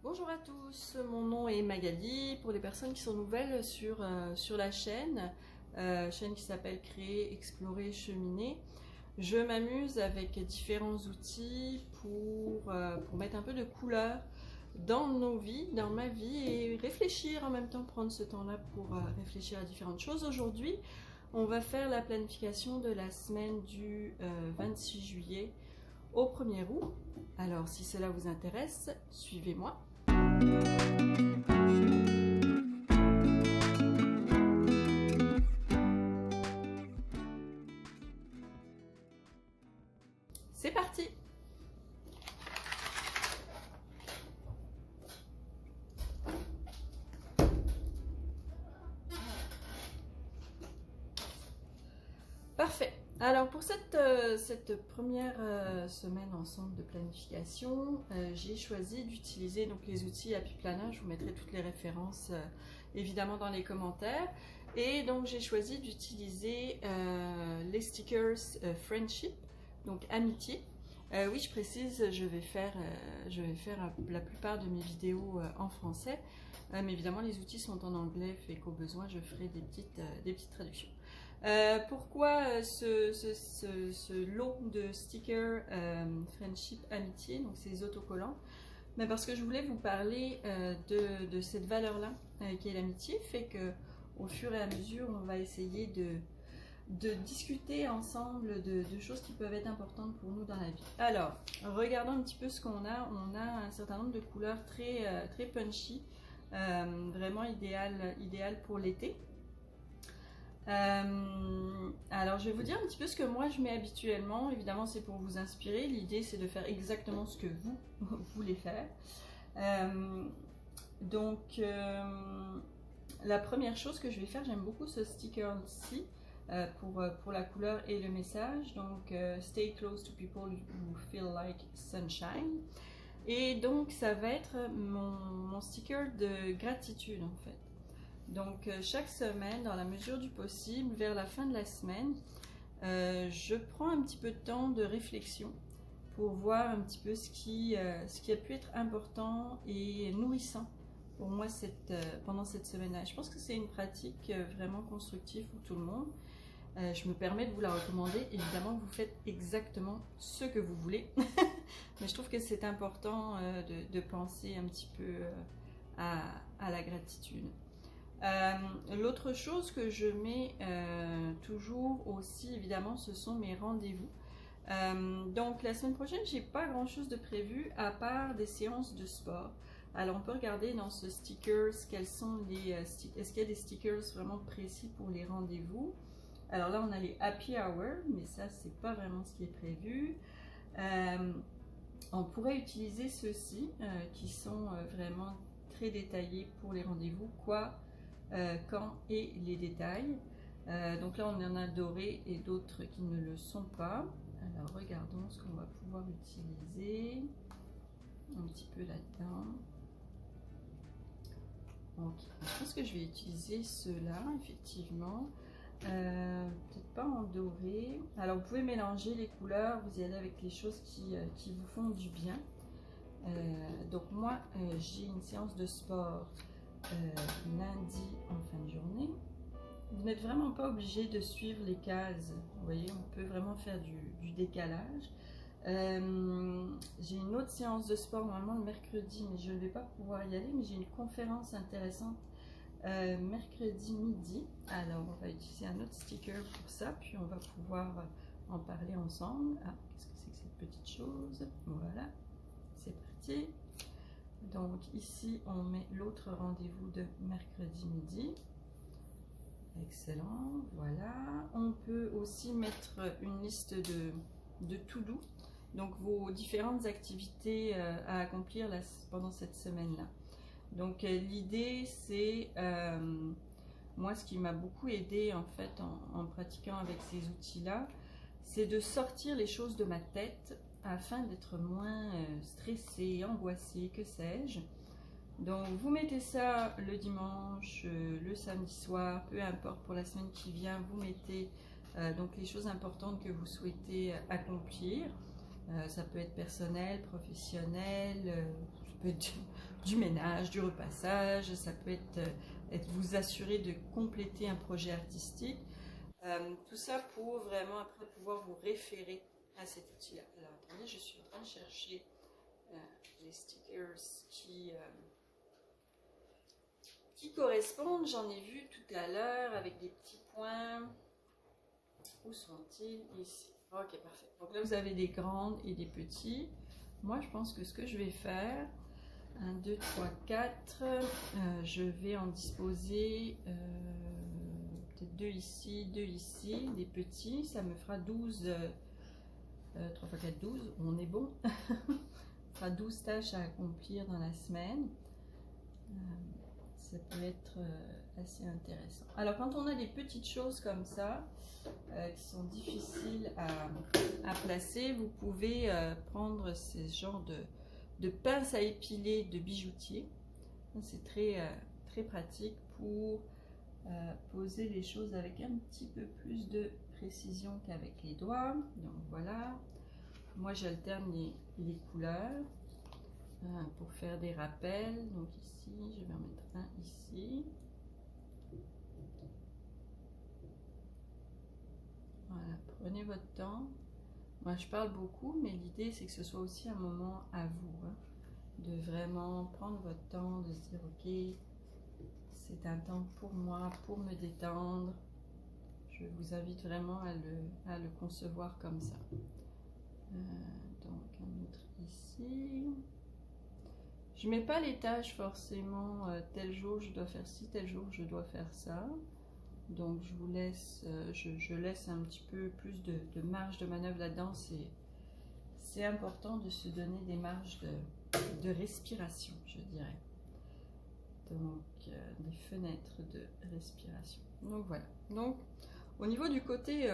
Bonjour à tous, mon nom est Magali. Pour les personnes qui sont nouvelles sur la chaîne qui s'appelle Créer, Explorer, Cheminer, je m'amuse avec différents outils pour mettre un peu de couleur dans nos vies, dans ma vie, et réfléchir en même temps, prendre ce temps-là pour réfléchir à différentes choses. Aujourd'hui, on va faire la planification de la semaine du 26 juillet au 1er août. Alors, si cela vous intéresse, suivez-moi. C'est parti! Parfait. Alors pour cette première semaine ensemble de planification, j'ai choisi d'utiliser donc les outils Happy Planner. Je vous mettrai toutes les références évidemment dans les commentaires. Et donc j'ai choisi d'utiliser les stickers Friendship, donc amitié. Oui, je précise, je vais faire la plupart de mes vidéos en français, mais évidemment les outils sont en anglais, fait qu'au besoin je ferai des petites traductions. Pourquoi ce lot de stickers Friendship Amitié, donc ces autocollants? Mais parce que je voulais vous parler de cette valeur-là, qui est l'amitié, fait que au fur et à mesure, on va essayer de discuter ensemble de choses qui peuvent être importantes pour nous dans la vie. Alors, regardons un petit peu ce qu'on a. On a un certain nombre de couleurs très punchy, vraiment idéal pour l'été. Alors, je vais vous dire un petit peu ce que moi je mets habituellement. Évidemment, c'est pour vous inspirer. L'idée, c'est de faire exactement ce que vous voulez faire. La première chose que je vais faire, j'aime beaucoup ce sticker-ci pour la couleur et le message. Donc, stay close to people who feel like sunshine. Et donc, ça va être mon sticker de gratitude en fait. Donc chaque semaine, dans la mesure du possible, vers la fin de la semaine, je prends un petit peu de temps de réflexion pour voir un petit peu ce qui a pu être important et nourrissant pour moi pendant cette semaine-là. Je pense que c'est une pratique vraiment constructive pour tout le monde. Je me permets de vous la recommander. Évidemment, vous faites exactement ce que vous voulez. Mais je trouve que c'est important de penser un petit peu à la gratitude. L'autre chose que je mets toujours aussi, évidemment, ce sont mes rendez-vous. Donc la semaine prochaine, j'ai pas grand chose de prévu à part des séances de sport. Alors on peut regarder dans ce stickers quels sont est-ce qu'il y a des stickers vraiment précis pour les rendez-vous. Alors là on a les happy hour, mais ça c'est pas vraiment ce qui est prévu. On pourrait utiliser ceux-ci qui sont vraiment très détaillés pour les rendez-vous, quand et les détails. Donc là on en a doré et d'autres qui ne le sont pas. Alors regardons ce qu'on va pouvoir utiliser un petit peu là-dedans. Ok, je pense que je vais utiliser ceux-là effectivement. Peut-être pas en doré. Alors vous pouvez mélanger les couleurs, vous y allez avec les choses qui vous font du bien. Donc moi j'ai une séance de sport lundi en fin de journée. Vous n'êtes vraiment pas obligé de suivre les cases. Vous voyez, on peut vraiment faire du décalage. J'ai une autre séance de sport normalement le mercredi, mais je ne vais pas pouvoir y aller. Mais j'ai une conférence intéressante mercredi midi. Alors, on va utiliser un autre sticker pour ça, puis on va pouvoir en parler ensemble. Ah, qu'est-ce que c'est que cette petite chose? Voilà, c'est parti. Donc ici, on met l'autre rendez-vous de mercredi midi. Excellent, voilà. On peut aussi mettre une liste de to-do, donc vos différentes activités à accomplir pendant cette semaine-là. Donc l'idée, c'est, moi ce qui m'a beaucoup aidé en fait en pratiquant avec ces outils-là, c'est de sortir les choses de ma tête afin d'être moins stressée, angoissée, que sais-je. Donc vous mettez ça le dimanche, le samedi soir, peu importe pour la semaine qui vient, vous mettez donc les choses importantes que vous souhaitez accomplir. Ça peut être personnel, professionnel, ça peut être du ménage, du repassage, ça peut être vous assurer de compléter un projet artistique. Tout ça pour vraiment après pouvoir vous référer à cet outil-là. Alors attendez, je suis en train de chercher les stickers qui correspondent. J'en ai vu tout à l'heure avec des petits points. Où sont-ils? Ici. Ok, parfait. Donc là, vous avez des grandes et des petits. Moi, je pense que ce que je vais faire, 1, 2, 3, 4, je vais en disposer peut-être 2 ici, des petits. Ça me fera 12, 3 x 4, 12. On est bon. Ça fera 12 tâches à accomplir dans la semaine. Ça peut être assez intéressant. Alors, quand on a des petites choses comme ça, qui sont difficiles à placer, vous pouvez prendre ces genres de pinces à épiler de bijoutier. C'est très pratique pour poser les choses avec un petit peu plus de précision qu'avec les doigts. Donc voilà, moi j'alterne les couleurs pour faire des rappels. Donc ici, je vais en mettre un ici. Voilà, prenez votre temps. Moi, je parle beaucoup, mais l'idée, c'est que ce soit aussi un moment à vous, hein, de vraiment prendre votre temps, de se dire, ok, c'est un temps pour moi, pour me détendre. Je vous invite vraiment à le concevoir comme ça. Donc, un autre ici. Je mets pas les tâches forcément, tel jour je dois faire ci, tel jour je dois faire ça. Donc je vous laisse, je laisse un petit peu plus de marge de manœuvre là-dedans. C'est important de se donner des marges de respiration, je dirais. Donc des fenêtres de respiration. Donc voilà. Donc au niveau du côté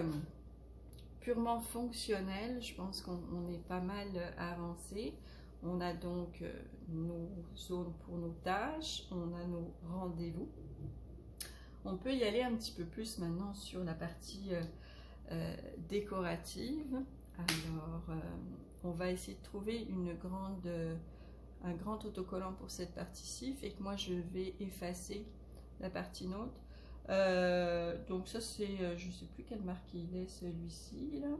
purement fonctionnel, je pense qu'on est pas mal avancé. On a donc nos zones pour nos tâches, on a nos rendez-vous. On peut y aller un petit peu plus maintenant sur la partie décorative. Alors, on va essayer de trouver un grand autocollant pour cette partie-ci, et que moi je vais effacer la partie note. Donc ça c'est, je ne sais plus quelle marque il est celui-ci là.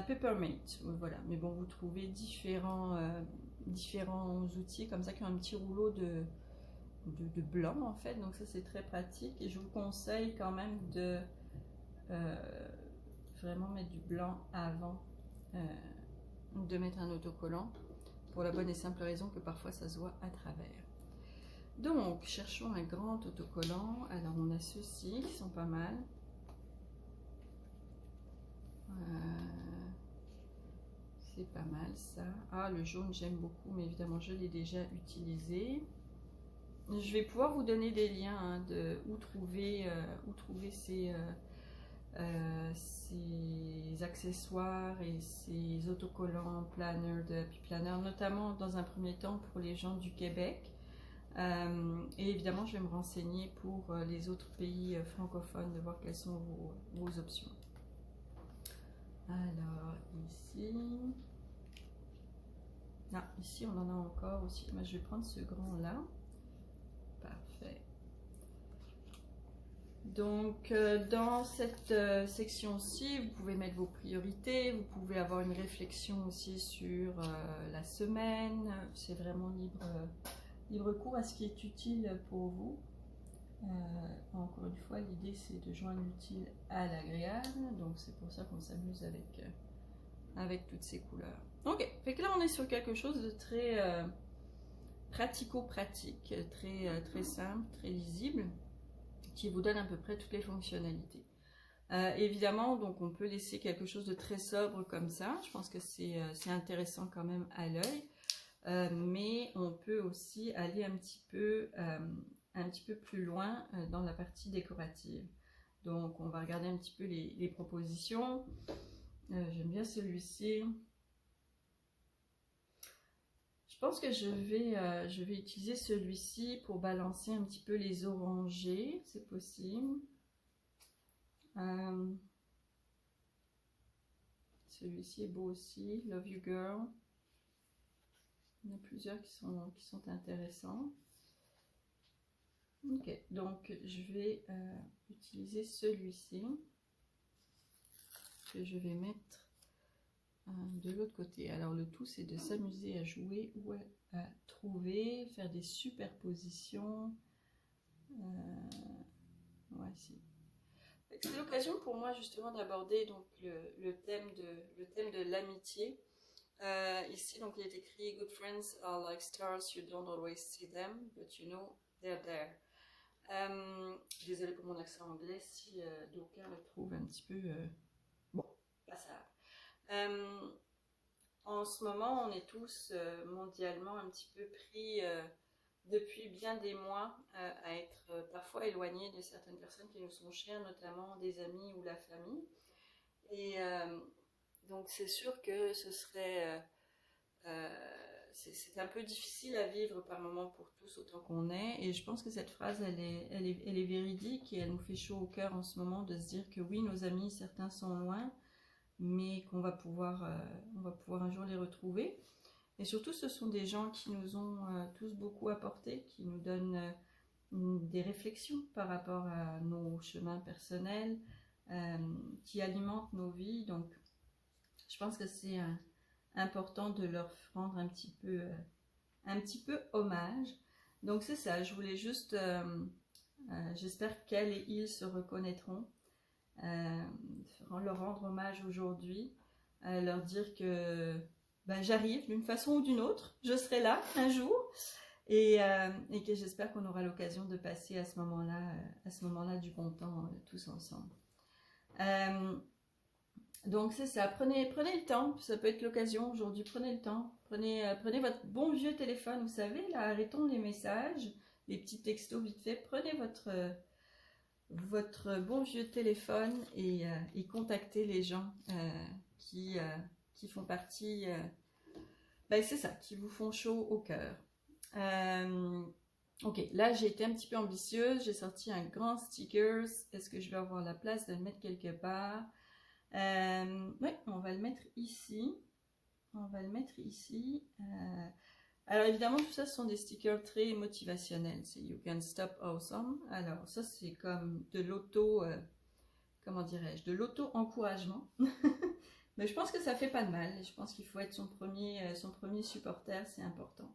Peppermint, voilà. Mais bon, vous trouvez différents outils comme ça qui ont un petit rouleau de blanc en fait, donc ça c'est très pratique, et je vous conseille quand même de vraiment mettre du blanc avant de mettre un autocollant, pour la bonne et simple raison que parfois ça se voit à travers. Donc cherchons un grand autocollant. Alors on a ceux-ci qui sont pas mal. C'est pas mal ça. Ah, le jaune j'aime beaucoup, mais évidemment je l'ai déjà utilisé. Je vais pouvoir vous donner des liens hein, de où trouver ces accessoires et ces autocollants planner de Happy Planner, notamment dans un premier temps pour les gens du Québec. Et évidemment, je vais me renseigner pour les autres pays francophones, de voir quelles sont vos options. Alors, ici... Ah, ici, on en a encore aussi. Moi, je vais prendre ce grand-là. Parfait. Donc, dans cette section-ci, vous pouvez mettre vos priorités. Vous pouvez avoir une réflexion aussi sur la semaine. C'est vraiment libre cours à ce qui est utile pour vous. Encore une fois, l'idée c'est de joindre l'utile à l'agréable, donc c'est pour ça qu'on s'amuse avec toutes ces couleurs. Ok, fait que là on est sur quelque chose de très pratico-pratique, très simple, très lisible, qui vous donne à peu près toutes les fonctionnalités. Évidemment, donc on peut laisser quelque chose de très sobre comme ça, je pense que c'est intéressant quand même à l'œil, mais on peut aussi aller un petit peu plus loin dans la partie décorative. Donc on va regarder un petit peu les propositions. J'aime bien celui-ci. Je pense que je vais utiliser celui-ci pour balancer un petit peu les orangés, c'est possible. Celui-ci est beau aussi, Love You Girl. Il y en a plusieurs qui sont intéressants. Ok, donc je vais utiliser celui-ci que je vais mettre de l'autre côté. Alors le tout c'est de s'amuser à jouer ou à trouver, faire des superpositions. Voici. C'est l'occasion pour moi justement d'aborder donc le thème de l'amitié. Ici donc il est écrit Good friends are like stars, you don't always see them, but you know they're there. Désolée pour mon accent anglais si d'aucuns le trouvent un petit peu bon, passable. En ce moment, on est tous mondialement un petit peu pris depuis bien des mois à être parfois éloignés de certaines personnes qui nous sont chères, notamment des amis ou la famille. Et donc c'est sûr que ce serait c'est un peu difficile à vivre par moment pour tous autant qu'on est, et je pense que cette phrase elle est véridique et elle nous fait chaud au cœur en ce moment de se dire que oui, nos amis, certains sont loin, mais qu'on va pouvoir un jour les retrouver. Et surtout ce sont des gens qui nous ont tous beaucoup apporté, qui nous donnent des réflexions par rapport à nos chemins personnels, qui alimentent nos vies. Donc je pense que c'est important de leur rendre un petit peu hommage. Donc c'est ça, je voulais juste, j'espère qu'elle et ils se reconnaîtront, leur rendre hommage aujourd'hui, leur dire que ben, j'arrive d'une façon ou d'une autre, je serai là un jour, et que j'espère qu'on aura l'occasion de passer à ce moment-là du bon temps tous ensemble. Donc c'est ça, prenez le temps, ça peut être l'occasion aujourd'hui, prenez le temps, prenez votre bon vieux téléphone, vous savez, là, arrêtons les messages, les petits textos vite fait, prenez votre bon vieux téléphone et contactez les gens qui font partie, ben c'est ça, qui vous font chaud au cœur. Ok, là j'ai été un petit peu ambitieuse, j'ai sorti un grand stickers, est-ce que je vais avoir la place de le mettre quelque part? Oui, on va le mettre ici. Alors évidemment, tout ça, ce sont des stickers très motivationnels. C'est You Can Stop Awesome. Alors ça, c'est comme de comment dirais-je, de l'auto-encouragement. Mais je pense que ça fait pas de mal. Je pense qu'il faut être son premier supporter, c'est important.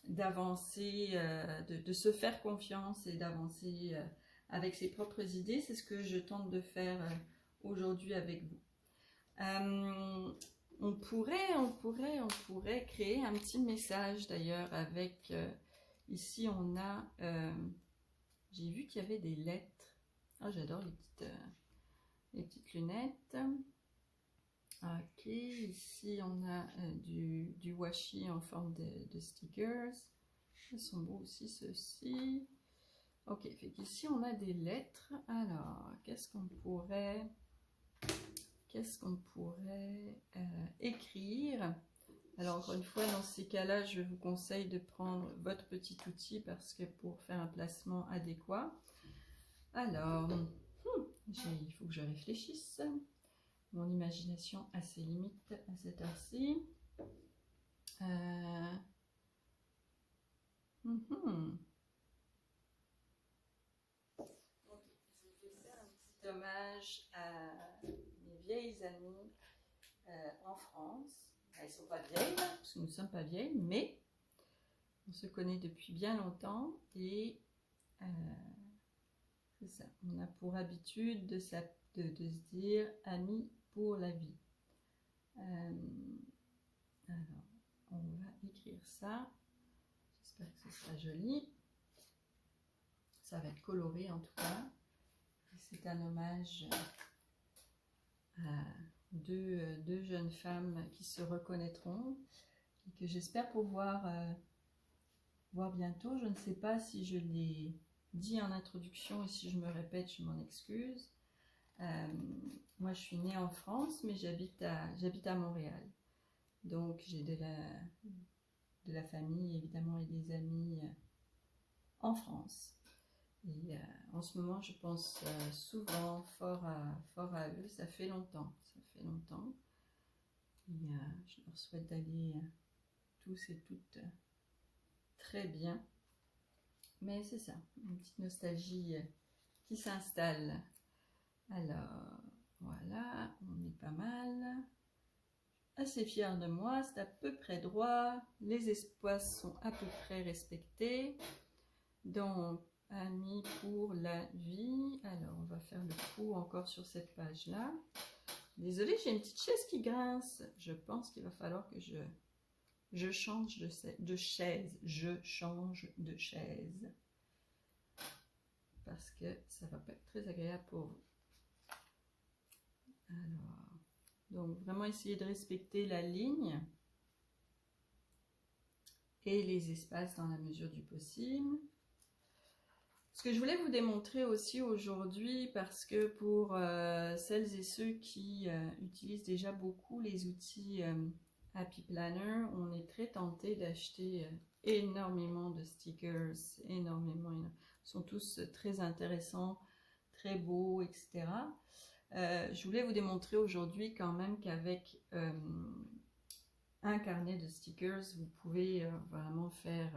D'avancer, de se faire confiance et d'avancer avec ses propres idées. C'est ce que je tente de faire aujourd'hui avec vous. On pourrait créer un petit message d'ailleurs avec, ici on a, j'ai vu qu'il y avait des lettres. Oh, j'adore les petites lunettes. Ok, ici on a du washi en forme de stickers. Ils sont beaux aussi ceux-ci. Ok, fait qu'ici on a des lettres. Alors, qu'est-ce qu'on pourrait écrire? Alors encore une fois, dans ces cas-là, je vous conseille de prendre votre petit outil parce que pour faire un placement adéquat. Alors, il faut que je réfléchisse. Mon imagination a ses limites à cette heure-ci. Donc, je vais faire un petit hommage à mes vieilles amies en France. Elles ne sont pas vieilles, parce que nous ne sommes pas vieilles, mais on se connaît depuis bien longtemps et c'est ça. On a pour habitude de se dire amis pour la vie. Alors, on va écrire ça. J'espère que ce sera joli. Ça va être coloré en tout cas. C'est un hommage à deux jeunes femmes qui se reconnaîtront et que j'espère pouvoir voir bientôt. Je ne sais pas si je l'ai dit en introduction et si je me répète, je m'en excuse. Moi, je suis née en France, mais j'habite à Montréal. Donc, j'ai de la famille, évidemment, et des amis en France. Et en ce moment, je pense souvent fort à eux. Ça fait longtemps. Et je leur souhaite d'aller tous et toutes très bien. Mais c'est ça, une petite nostalgie qui s'installe. Alors, voilà, on est pas mal. Assez fière de moi, c'est à peu près droit. Les espaces sont à peu près respectés. Donc, amis pour la vie. Alors, on va faire le coup encore sur cette page-là. Désolée, j'ai une petite chaise qui grince. Je pense qu'il va falloir que je change de chaise. Je change de chaise. Parce que ça va pas être très agréable pour vous. Alors, donc vraiment essayer de respecter la ligne et les espaces dans la mesure du possible. Ce que je voulais vous démontrer aussi aujourd'hui, parce que pour celles et ceux qui utilisent déjà beaucoup les outils Happy Planner, on est très tenté d'acheter énormément de stickers, énormément. Ils sont tous très intéressants, très beaux, etc. Je voulais vous démontrer aujourd'hui quand même qu'avec un carnet de stickers, vous pouvez vraiment faire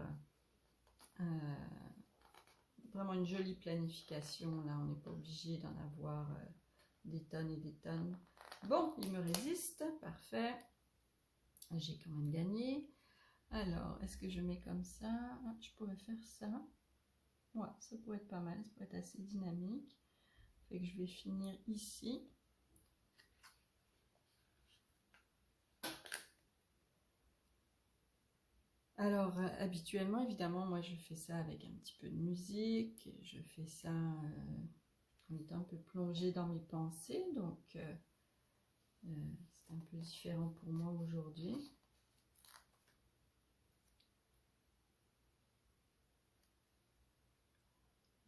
vraiment une jolie planification. Là, on n'est pas obligé d'en avoir des tonnes et des tonnes. Bon, il me résiste, parfait. J'ai quand même gagné. Alors, est-ce que je mets comme ça? Je pourrais faire ça. Ouais, ça pourrait être pas mal, ça pourrait être assez dynamique. Fait que je vais finir ici. Alors, habituellement, évidemment, moi, je fais ça avec un petit peu de musique. Je fais ça en étant un peu plongée dans mes pensées. Donc, c'est un peu différent pour moi aujourd'hui.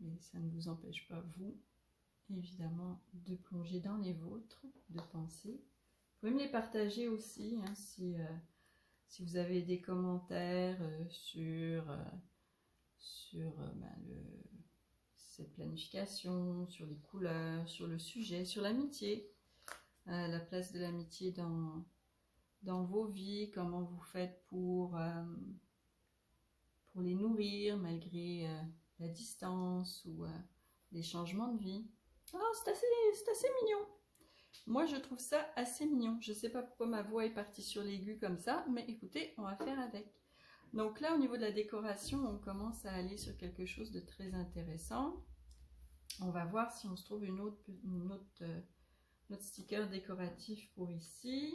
Mais ça ne vous empêche pas, vous, évidemment, de plonger dans les vôtres, de penser. Vous pouvez me les partager aussi, hein, si vous avez des commentaires sur cette planification, sur les couleurs, sur le sujet, sur l'amitié, la place de l'amitié dans vos vies, comment vous faites pour les nourrir malgré la distance ou les changements de vie. Oh, c'est assez mignon. Moi, je trouve ça assez mignon. Je ne sais pas pourquoi ma voix est partie sur l'aigu comme ça, mais écoutez, on va faire avec. Donc là, au niveau de la décoration, on commence à aller sur quelque chose de très intéressant. On va voir si on se trouve notre sticker décoratif pour ici.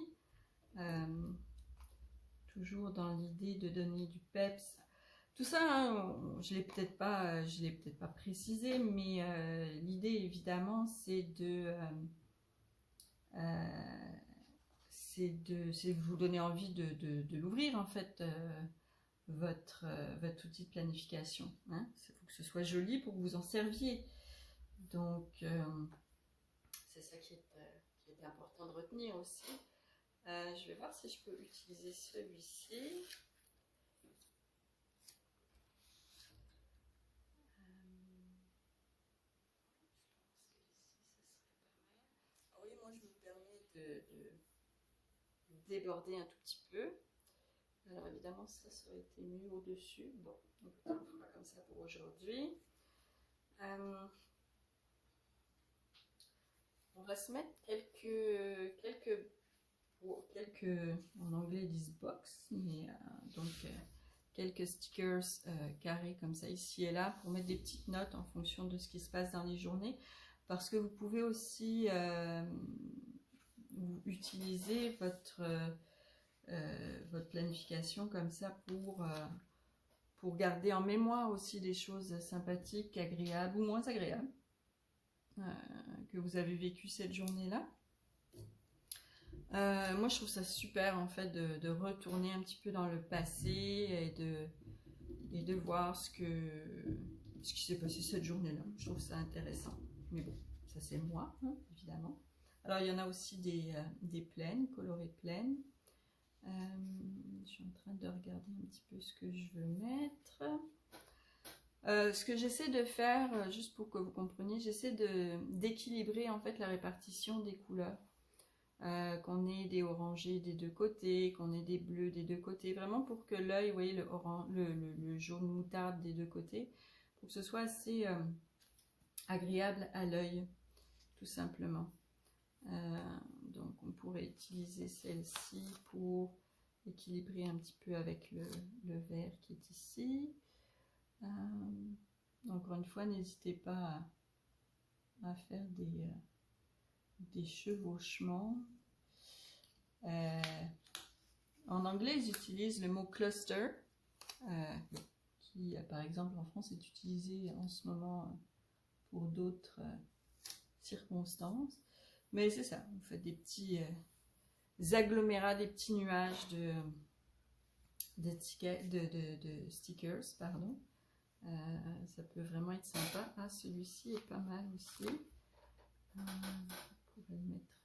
Toujours dans l'idée de donner du peps. Tout ça, hein, je ne l'ai peut-être pas précisé, mais l'idée évidemment, c'est de vous donner envie de l'ouvrir en fait, votre outil de planification. Hein. Il faut que ce soit joli pour que vous en serviez. Donc, c'est ça qui est important de retenir aussi. Je vais voir si je peux utiliser celui-ci. Oui, moi je me permets de déborder un tout petit peu. Alors évidemment, ça aurait été mieux au-dessus. Bon, donc on fera comme ça pour aujourd'hui. On va se mettre quelques en anglais ils disent box, mais donc quelques stickers carrés comme ça ici et là pour mettre des petites notes en fonction de ce qui se passe dans les journées, parce que vous pouvez aussi utiliser votre planification comme ça pour garder en mémoire aussi des choses sympathiques, agréables ou moins agréables que vous avez vécu cette journée-là. Moi je trouve ça super en fait de retourner un petit peu dans le passé et de voir ce qui s'est passé cette journée-là. Je trouve ça intéressant. Mais bon, ça c'est moi, hein, évidemment. Alors il y en a aussi des plaines, colorées plaines. Je suis en train de regarder un petit peu ce que je veux mettre. Ce que j'essaie de faire, juste pour que vous compreniez, j'essaie d'équilibrer en fait la répartition des couleurs. qu'on ait des orangés des deux côtés, qu'on ait des bleus des deux côtés, vraiment pour que l'œil, vous voyez, le jaune moutarde des deux côtés, pour que ce soit assez agréable à l'œil, tout simplement. Donc on pourrait utiliser celle-ci pour équilibrer un petit peu avec le vert qui est ici. Encore une fois, n'hésitez pas à faire des chevauchements. En anglais, ils utilisent le mot cluster, qui par exemple en France est utilisé en ce moment pour d'autres circonstances. Mais c'est ça, vous faites des petits agglomérats, des petits nuages de stickers, pardon. Ça peut vraiment être sympa. Ah, celui-ci est pas mal aussi. On pourrait le mettre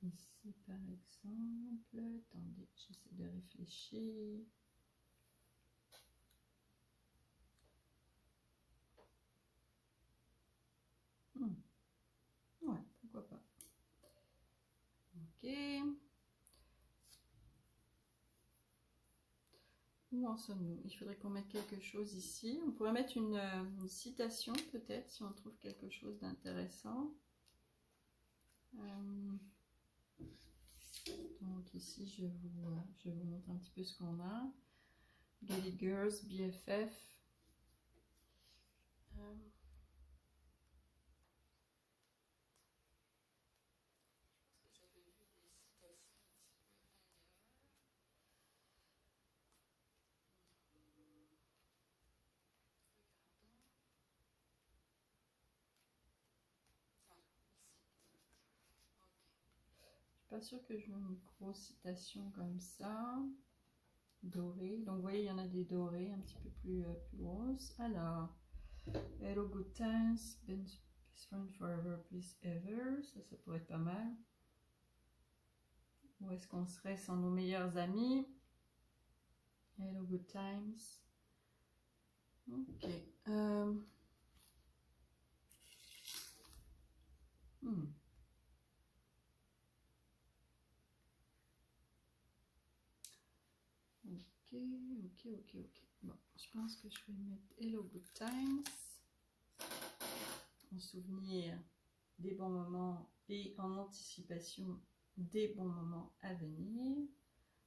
ici par exemple. Attendez, j'essaie de réfléchir. Ouais, pourquoi pas. Ok. Où en sommes-nous? Il faudrait qu'on mette quelque chose ici. On pourrait mettre une citation peut-être si on trouve quelque chose d'intéressant. Donc ici, je vous montre un petit peu ce qu'on a. Get It Girls, BFF. Pas sûr que je veux une grosse citation comme ça, dorée. Donc vous voyez, il y en a des dorés un petit peu plus grosses. Alors, Hello Good Times, Best Friend Forever, Please Ever. Ça pourrait être pas mal. Où est-ce qu'on serait sans nos meilleurs amis? Hello Good Times. Ok. Ok. Bon, je pense que je vais mettre Hello Good Times en souvenir des bons moments et en anticipation des bons moments à venir.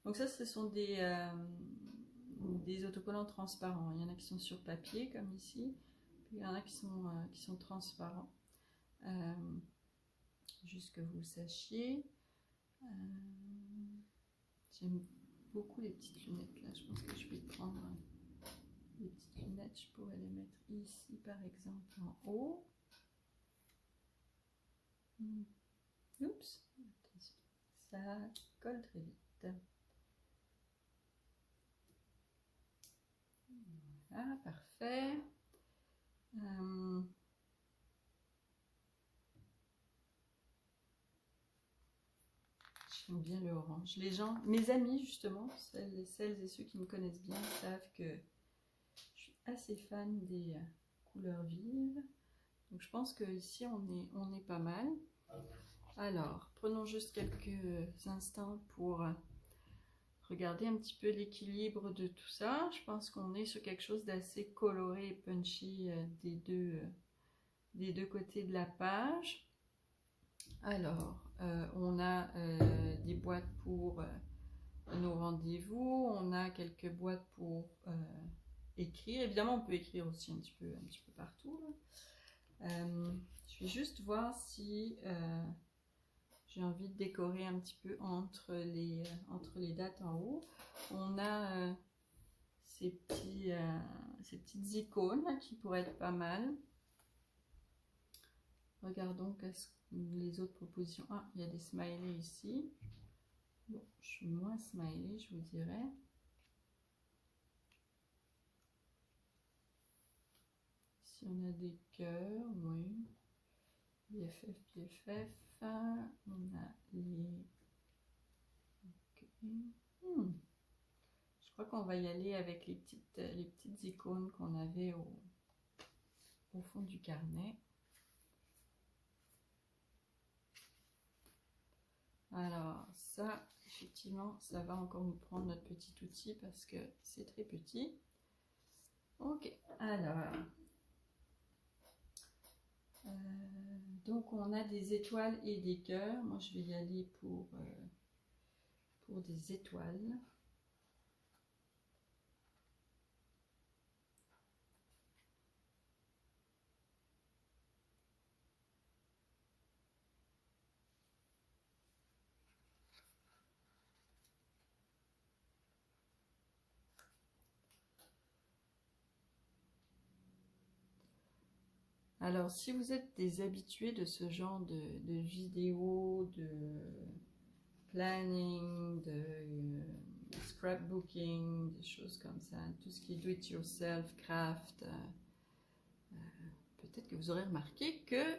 Donc ça, ce sont des autocollants transparents. Il y en a qui sont sur papier, comme ici, puis il y en a qui sont transparents. Juste que vous le sachiez. J'aime beaucoup les petites lunettes là. Je pense que je vais prendre les petites lunettes. Je pourrais les mettre ici, par exemple, en haut. Oups, attention, ça colle très vite. Voilà, parfait. J'aime bien le orange. Les gens, mes amis justement, celles et ceux qui me connaissent bien savent que je suis assez fan des couleurs vives. Donc je pense que ici on est pas mal. Alors, prenons juste quelques instants pour regarder un petit peu l'équilibre de tout ça. Je pense qu'on est sur quelque chose d'assez coloré et punchy des deux côtés de la page. Alors, on a des boîtes pour nos rendez-vous, on a quelques boîtes pour écrire. Évidemment, on peut écrire aussi un petit peu partout. Je vais juste voir si j'ai envie de décorer un petit peu entre les dates en haut. On a ces petites icônes qui pourraient être pas mal. Regardons les autres propositions. Ah, il y a des smileys ici. Bon, je suis moins smiley, je vous dirais. Ici, on a des cœurs, oui. BFF. On a les... Okay. Je crois qu'on va y aller avec les petites icônes qu'on avait au fond du carnet. Alors ça, effectivement, ça va encore nous prendre notre petit outil parce que c'est très petit. Ok, alors, donc on a des étoiles et des cœurs. Moi, je vais y aller pour des étoiles. Alors, si vous êtes des habitués de ce genre de vidéos, de planning, de scrapbooking, des choses comme ça, tout ce qui est do-it-yourself, craft, peut-être que vous aurez remarqué que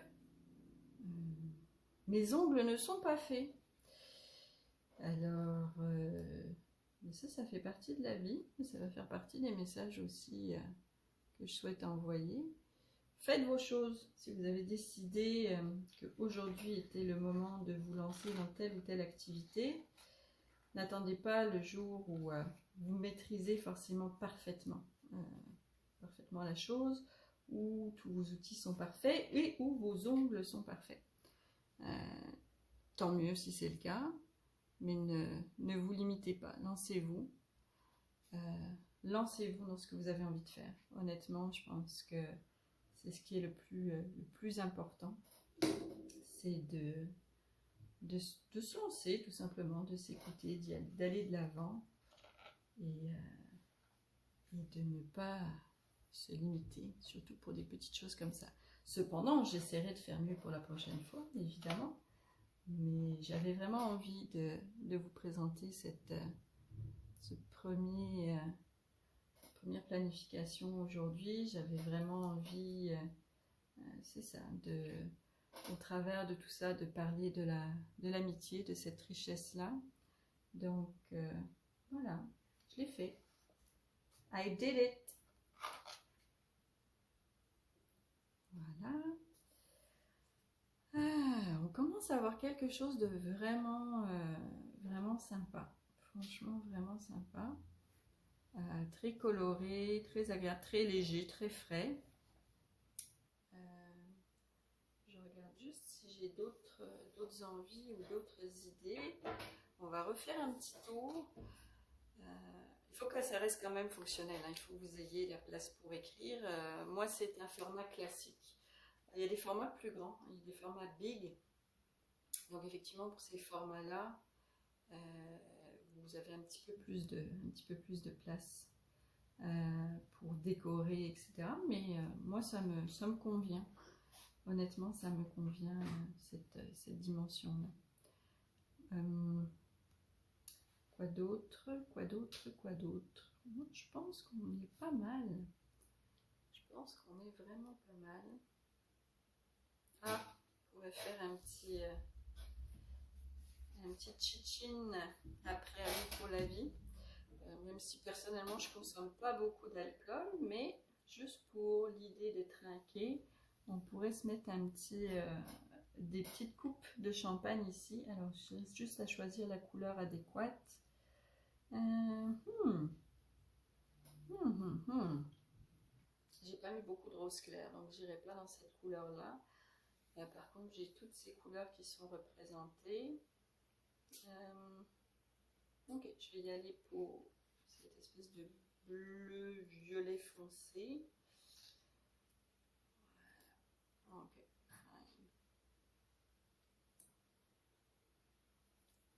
mes ongles ne sont pas faits. Alors, mais ça fait partie de la vie, ça va faire partie des messages aussi que je souhaite envoyer. Faites vos choses. Si vous avez décidé qu'aujourd'hui était le moment de vous lancer dans telle ou telle activité, n'attendez pas le jour où vous maîtrisez forcément parfaitement la chose, où tous vos outils sont parfaits et où vos ongles sont parfaits. Tant mieux si c'est le cas, mais ne vous limitez pas, lancez-vous. Lancez-vous dans ce que vous avez envie de faire. Honnêtement, je pense que c'est ce qui est le plus important, c'est de se lancer tout simplement, de s'écouter, d'aller de l'avant et de ne pas se limiter, surtout pour des petites choses comme ça. Cependant, j'essaierai de faire mieux pour la prochaine fois, évidemment, mais j'avais vraiment envie de vous présenter ce première planification aujourd'hui. J'avais vraiment envie, c'est ça, au travers de tout ça, de parler de l'amitié, de cette richesse-là. Donc, voilà, je l'ai fait. I did it. Voilà. On commence à avoir quelque chose de vraiment, vraiment sympa. Franchement, vraiment sympa. Très coloré, très agréable, très léger, très frais. Je regarde juste si j'ai d'autres envies ou d'autres idées. On va refaire un petit tour. Il faut que ça reste quand même fonctionnel. Il faut que vous ayez la place pour écrire. Moi, c'est un format classique. Il y a des formats plus grands, il y a des formats big. Donc effectivement, pour ces formats-là, vous avez un petit peu plus de place pour décorer, etc. Mais moi, ça me convient. Honnêtement, ça me convient, cette dimension-là. Quoi d'autre? Je pense qu'on est pas mal. Je pense qu'on est vraiment pas mal. Ah, on pourrait faire un petit cheat-chin après aller pour la vie. Même si personnellement je ne consomme pas beaucoup d'alcool, mais juste pour l'idée de trinquer, on pourrait se mettre des petites coupes de champagne ici. Alors je reste juste à choisir la couleur adéquate. J'ai pas mis beaucoup de rose clair, donc j'irai pas dans cette couleur-là. Par contre, j'ai toutes ces couleurs qui sont représentées. Ok, je vais y aller pour cette espèce de bleu violet foncé. Voilà.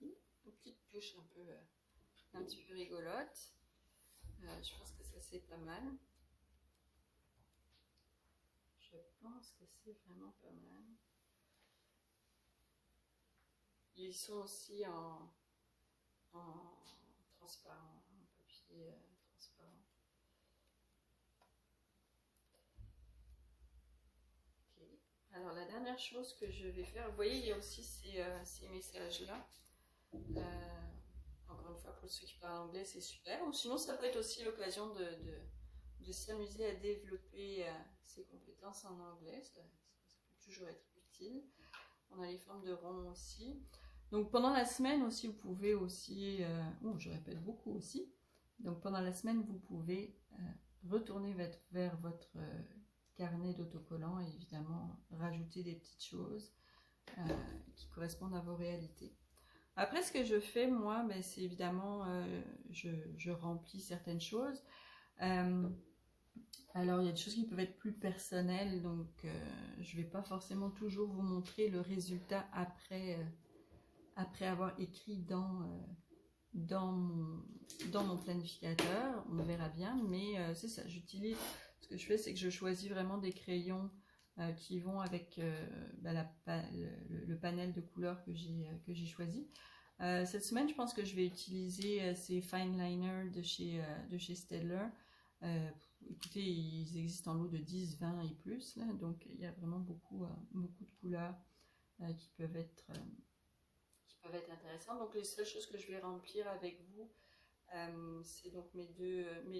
Ok. Une petite touche un petit peu rigolote. Je pense que ça c'est pas mal. Je pense que c'est vraiment pas mal. Ils sont aussi en transparent, en papier transparent. Ok. Alors la dernière chose que je vais faire, vous voyez, il y a aussi ces messages-là. Encore une fois, pour ceux qui parlent anglais, c'est super. Ou sinon, ça peut être aussi l'occasion de s'amuser à développer ses compétences en anglais. Ça peut toujours être utile. On a les formes de rond aussi. Donc pendant la semaine aussi, vous pouvez aussi, je répète beaucoup aussi, donc pendant la semaine, vous pouvez retourner vers votre carnet d'autocollants et évidemment rajouter des petites choses qui correspondent à vos réalités. Après, ce que je fais, moi, ben, c'est évidemment, je remplis certaines choses. Alors, il y a des choses qui peuvent être plus personnelles, donc je ne vais pas forcément toujours vous montrer le résultat après avoir écrit dans mon planificateur. On verra bien, mais c'est ça, j'utilise, ce que je fais, c'est que je choisis vraiment des crayons qui vont avec le panel de couleurs que j'ai choisi. Cette semaine, je pense que je vais utiliser ces fine liners de chez Staedtler. Écoutez, ils existent en lot de 10, 20 et plus, là, donc il y a vraiment beaucoup de couleurs qui peuvent être intéressantes. Donc les seules choses que je vais remplir avec vous, c'est donc mes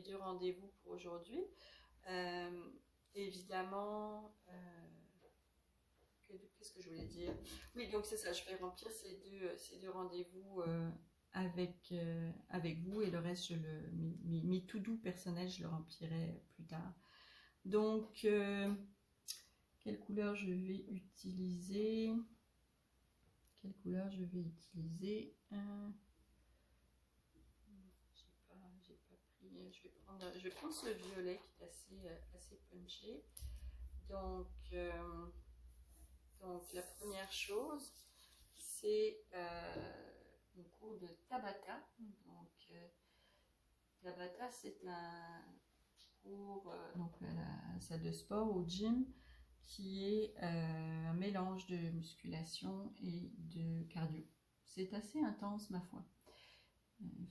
deux rendez-vous pour aujourd'hui. Évidemment, qu'est-ce que je voulais dire? Oui, donc c'est ça, je vais remplir ces deux rendez-vous avec vous, et le reste, mes to-do personnels, je le remplirai plus tard. Donc, quelle couleur je vais utiliser? J'ai pas pris. Je vais prendre ce violet qui est assez punché. Donc la première chose, c'est un cours de Tabata. Donc Tabata, c'est un cours à la salle de sport, au gym, qui est un mélange de musculation et de cardio. C'est assez intense, ma foi.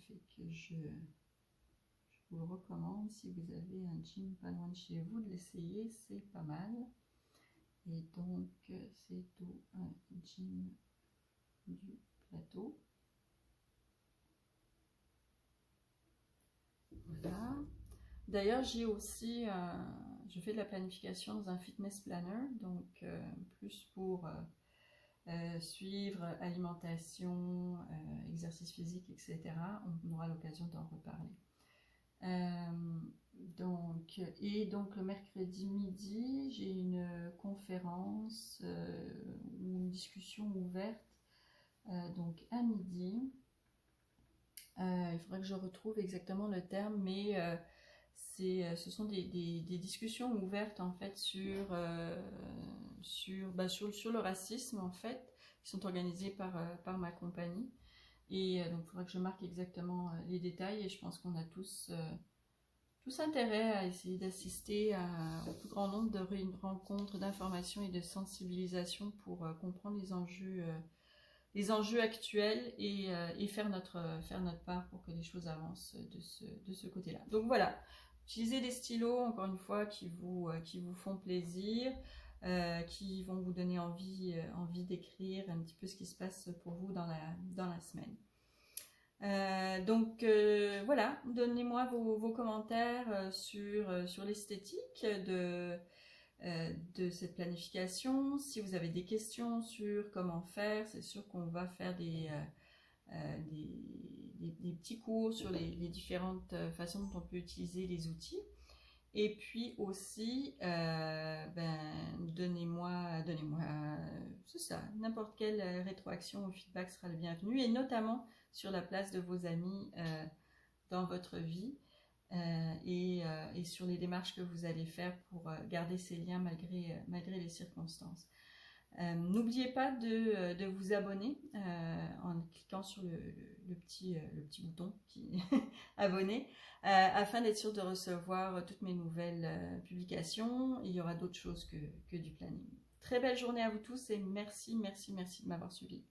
Fait que je vous le recommande, si vous avez un gym pas loin de chez vous, de l'essayer, c'est pas mal. Et donc, c'est au gym du plateau. Voilà. D'ailleurs, j'ai aussi, je fais de la planification dans un fitness planner, donc plus pour suivre alimentation, exercice physique, etc. On aura l'occasion d'en reparler. Donc le mercredi midi, j'ai une conférence ou une discussion ouverte donc à midi. Il faudrait que je retrouve exactement le terme, mais ce sont des discussions ouvertes en fait sur le racisme en fait, qui sont organisées par ma compagnie. Et donc il faudrait que je marque exactement les détails, et je pense qu'on a tous intérêt à essayer d'assister au plus grand nombre de rencontres, d'informations et de sensibilisation pour comprendre les enjeux actuels et faire notre part pour que les choses avancent de ce côté-là. Donc voilà, utilisez des stylos, encore une fois, qui vous font plaisir, qui vont vous donner envie d'écrire un petit peu ce qui se passe pour vous dans la semaine. Voilà, donnez-moi vos commentaires sur l'esthétique de cette planification. Si vous avez des questions sur comment faire, c'est sûr qu'on va faire des petits cours sur les différentes façons dont on peut utiliser les outils. Et puis aussi, donnez-moi, c'est ça, n'importe quelle rétroaction ou feedback sera le bienvenu, et notamment sur la place de vos amis dans votre vie et sur les démarches que vous allez faire pour garder ces liens malgré les circonstances. N'oubliez pas de vous abonner en cliquant sur le petit bouton qui abonner afin d'être sûr de recevoir toutes mes nouvelles publications. Il y aura d'autres choses que du planning. Très belle journée à vous tous, et merci de m'avoir suivi.